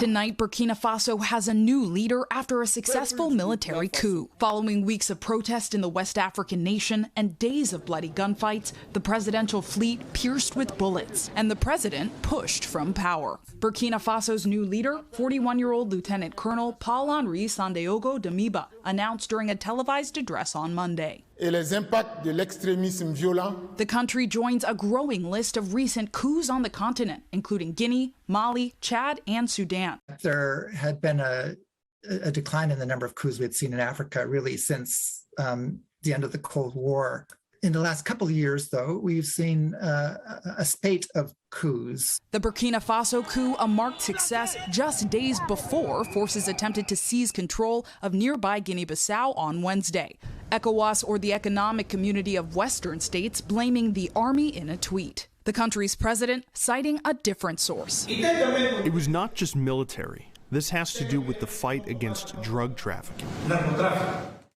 Tonight, Burkina Faso has a new leader after a successful military coup. Following weeks of protest in the West African nation and days of bloody gunfights, the presidential fleet pierced with bullets, and the president pushed from power. Burkina Faso's new leader, 41-year-old Lieutenant Colonel Paul-Henri Sandaogo Damiba, announced during a televised address on Monday. The country joins a growing list of recent coups on the continent, including Guinea, Mali, Chad, and Sudan. There had been a decline in the number of coups we had seen in Africa really since the end of the Cold War. In the last couple of years, though, we've seen a spate of coups. The Burkina Faso coup, a marked success just days before forces attempted to seize control of nearby Guinea-Bissau on Wednesday. ECOWAS, or the Economic Community of Western States, blaming the army in a tweet. The country's president citing a different source. It was not just military. This has to do with the fight against drug trafficking.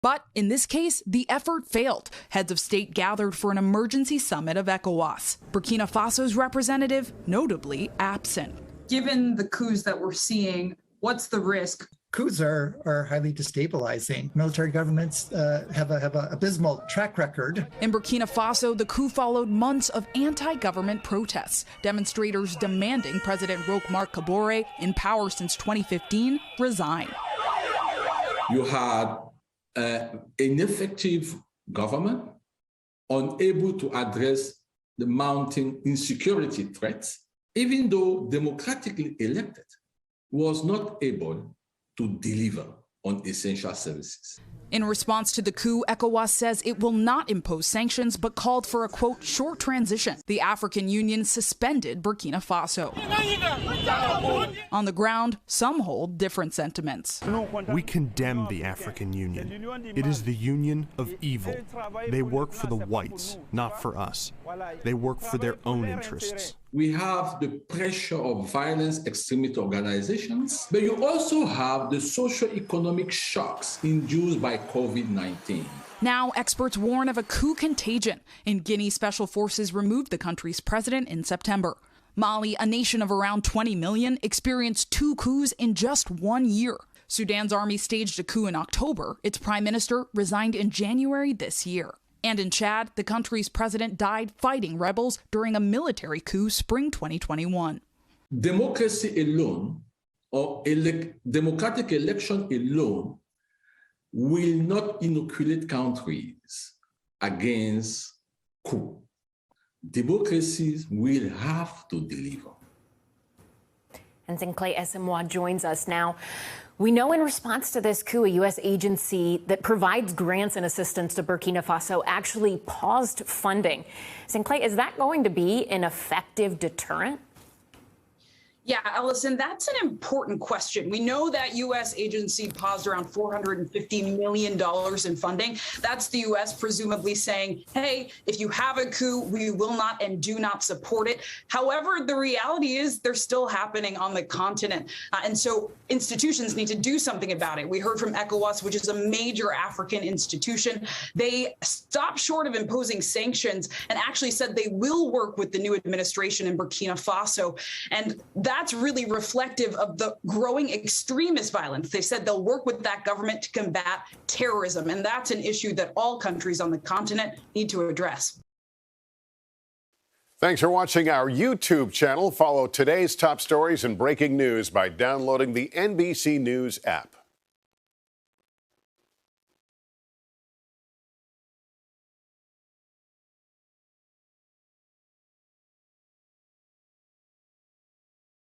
But in this case, the effort failed. Heads of state gathered for an emergency summit of ECOWAS. Burkina Faso's representative notably absent. Given the coups that we're seeing, what's the risk? Coups are highly destabilizing. Military governments have an abysmal track record. In Burkina Faso, the coup followed months of anti-government protests. Demonstrators demanding President Roch-Marc Kabore, in power since 2015, resign. You had ineffective government, unable to address the mounting insecurity threats, even though democratically elected, was not able to deliver on essential services. In response to the coup, ECOWAS says it will not impose sanctions, but called for a, quote, short transition. The African Union suspended Burkina Faso. On the ground, some hold different sentiments. We condemn the African Union. It is the union of evil. They work for the whites, not for us. They work for their own interests. We have the pressure of violence extremist organizations, but you also have the socio-economic shocks induced by COVID-19. Now, experts warn of a coup contagion. In Guinea, special forces removed the country's president in September. Mali, a nation of around 20 million, experienced 2 coups in just 1 year. Sudan's army staged a coup in October. Its prime minister resigned in January this year. And in Chad, the country's president died fighting rebels during a military coup spring 2021. Democracy alone, or democratic election alone, will not inoculate countries against coup. Democracies will have to deliver. And Zinhle Essamuah joins us now. We know in response to this coup, a U.S. agency that provides grants and assistance to Burkina Faso actually paused funding. Zinhle, is that going to be an effective deterrent? Yeah, Allison, that's an important question. We know that U.S. agency paused around $450 million in funding. That's the U.S. presumably saying, hey, if you have a coup, we will not and do not support it. However, the reality is they're still happening on the continent. And so institutions need to do something about it. We heard from ECOWAS, which is a major African institution. They stopped short of imposing sanctions and actually said they will work with the new administration in Burkina Faso. And that's really reflective of the growing extremist violence. They said they'll work with that government to combat terrorism, and that's an issue that all countries on the continent need to address. Thanks for watching our YouTube channel. Follow today's top stories and breaking news by downloading the NBC News app.